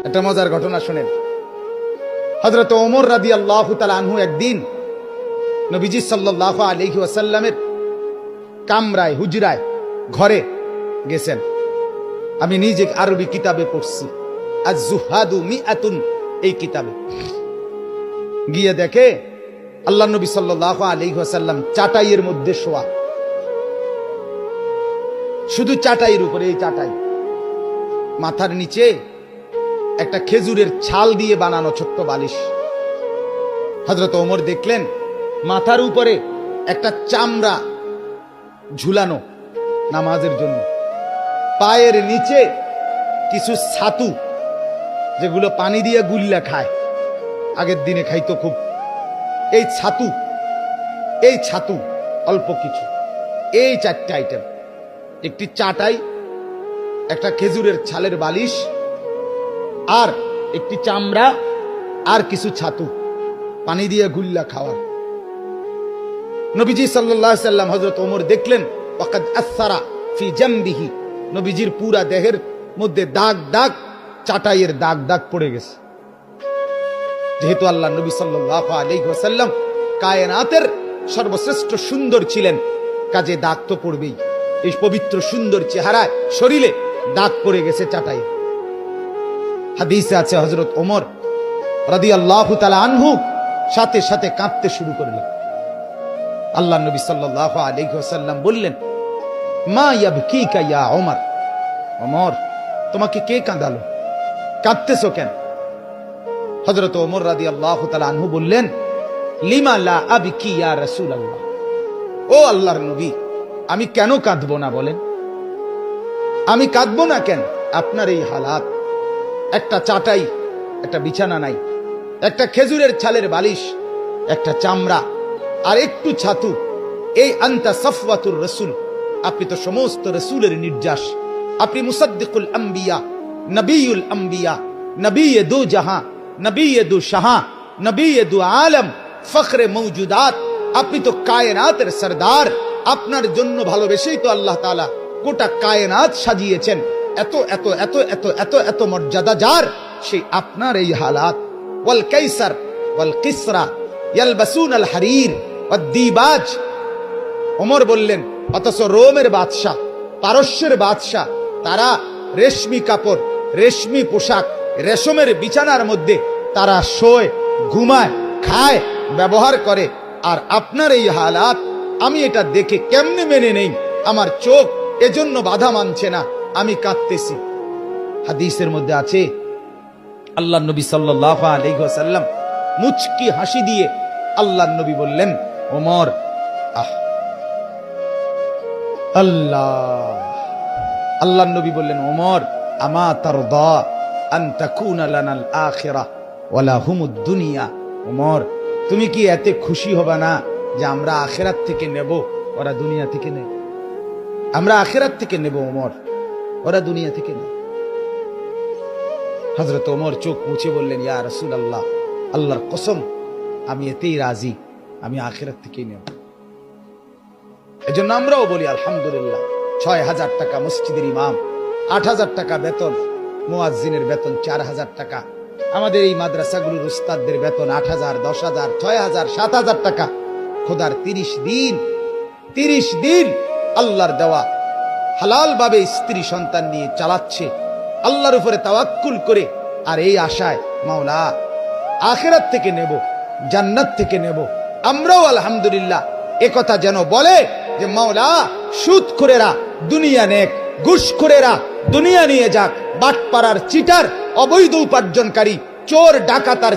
একটা মজার ঘটনা শুনেন। হযরত ওমর রাদিয়াল্লাহু তাআলা আনহু একদিন নবীজি সাল্লাল্লাহু আলাইহি ওয়াসাল্লামের কামরায়, হুজরায়, ঘরে গেছেন। আমি নিজে আরবি কিতাবে পড়ছি, আজ-জুহাদু মিআতুন, এই কিতাবে গিয়ে দেখে আল্লাহ নবী সাল্লাল্লাহু আলাইহি ওয়াসাল্লাম চাটাইয়ের মধ্যে শোয়া, শুধু চাটাইয়ের উপরে, এই চাটাই, মাথার নিচে একটা খেজুরের ছাল দিয়ে বানানো ছোট্ট বালিশ। হযরত ওমর দেখলেন মাথার উপরে একটা চামড়া ঝুলানো নামাজের জন্য, পায়ের নিচে কিছু ছাতু, যেগুলো পানি দিয়ে গুল্লা খায়, আগের দিনে খাইতো খুব, এই ছাতু অল্প কিছু, এই চারটে আইটেম, একটি চাটাই, একটা খেজুরের ছালের বালিশ, আর একটি চামড়া, আর কিছু ছাতু, পানি দিয়ে গুল্লা খাওয়ার। নবীজি সাল্লাল্লাহু আলাইহি সাল্লাম হযরত ওমর দেখলেন ওয়াকাদ আসসারা ফি জামবিহি, নবীজির পুরা দেহের মধ্যে দাগ দাগ, চাটাইয়ের দাগ দাগ পড়ে গেছে। যেহেতু আল্লাহ নবী সাল্লাল্লাহু আলাইহি ওয়াসাল্লাম কায়নাতের সর্বশ্রেষ্ঠ সুন্দর ছিলেন, কাজে দাগ তো পড়বেই। এই পবিত্র সুন্দর চেহারায়, শরীরে দাগ পড়ে গেছে চাটাই। হাদিসে আছে হযরত ওমর রাদিয়াল্লাহু তাআলা আনহু সাথে সাথে কাঁদতে শুরু করলেন। আল্লাহ নবী সাল্লাল্লাহু আলাইহি ওয়াসাল্লাম বললেন, মা ইয়াবকিকা ইয়া ওমর, ওমর তোমাকে কে কাঁদালো, কাঁদতেছো কেন? হযরত ওমর রাদিয়াল্লাহু তাআলা আনহু বললেন, লিমা লা আবকি ইয়া রাসূলুল্লাহ, ও আল্লাহর নবী, আমি কেন কাঁদবো না বলেন, আমি কাঁদবো না কেন? আপনার এই হালাত, একটা চাটাই, একটা বিছানা নাই, একটা খেজুরের ছালের বালিশ, একটা চামড়া, আর একটু ছাতু, এই আনতা সাফওয়াতুর রাসূল, আপনি তো সমস্ত রাসূলের নির্যাস, আপনি মুসাদ্দিকুল আম্বিয়া, নবিয়ুল আম্বিয়া, নবিয়ে দু জাহাঁ, নবিয়ে দু শাহাঁ, নবিয়ে দু আলম, ফখরে মওজুদাত, আপনি তো কায়নাতের সরদার। আপনার জন্য ভালোবেসেই তো আল্লাহ তাআলা গোটা কায়নাত সাজিয়েছেন। এত এত এত এত এত এত মর্যাদা যার, সেই আপনার এই হালাত। ওয়াল কাইসার ওয়াল কিসরা ইয়ালবাসুন আল হারির ওয়াদ দিবাজ। ওমর বললেন, অথচ রোমের বাদশা, পারস্যের বাদশা, তারা রেশমি কাপড়, রেশমি পোশাক, রেশমের বিছানার মধ্যে তারা শোয়, ঘুমায়, খায়, ব্যবহার করে। আর আপনার এই হালাত, আমি এটা দেখে কেমনে মেনে নেই? আমার চোখ এজন্য বাধা মানছে না, আমি কাঁদতেছি। হাদিসের মধ্যে আছে আল্লাহ নবী সাল্লাল্লাহু আলাইহি ওয়াসাল্লাম মুচকি হাসি দিয়ে আল্লাহ নবী বললেন, ওমর, আল্লাহ নবী বললেন, ওমর, আমা তারদা আন তাকুনা লানাল আখিরাহ ওয়া লাহুমুদ দুনিয়া। ওমর, তুমি কি এতে খুশি হবে না যে আমরা আখিরাত থেকে নেব, ওরা দুনিয়া থেকে নেয়? আমরা আখিরাত থেকে নেব ওমর, ওরা দুনিয়া থেকে নেয়। হযরত ওমর চোখ মুছে বললেন, ইয়া রাসূলুল্লাহ, আল্লাহর কসম, আমি এতেই রাজি, আমি আখিরাত থেকেই নেব। এজন্য আমরাও বলি আলহামদুলিল্লাহ। ৬,০০০ টাকা মসজিদের ইমাম, ৮,০০০ টাকা বেতন, মুয়াজ্জিনের বেতন ৪,০০০ টাকা, আমাদের এই মাদ্রাসাগুলোর উস্তাদদের বেতন ৮,০০০, ১০,০০০, ৬,০০০, ৭,০০০ টাকা। খোদার ৩০ দিন আল্লাহর দেওয়া হালাল ভাবে স্ত্রী সন্তান নিয়ে চালাচ্ছে, আল্লাহর উপরে তাওয়াক্কুল করে, আর এই আশায় মাওলা আখিরাত থেকে নেব, জান্নাত থেকে নেব। আমরাও আলহামদুলিল্লাহ একথা যেন বলে যে মাওলা সুদখোরেরা দুনিয়া নেক, ঘুষখোরেরা দুনিয়া নিয়ে যাক, বাটপাড়ার চিটার, অবৈধ উপার্জনকারী, চোর ডাকাত আর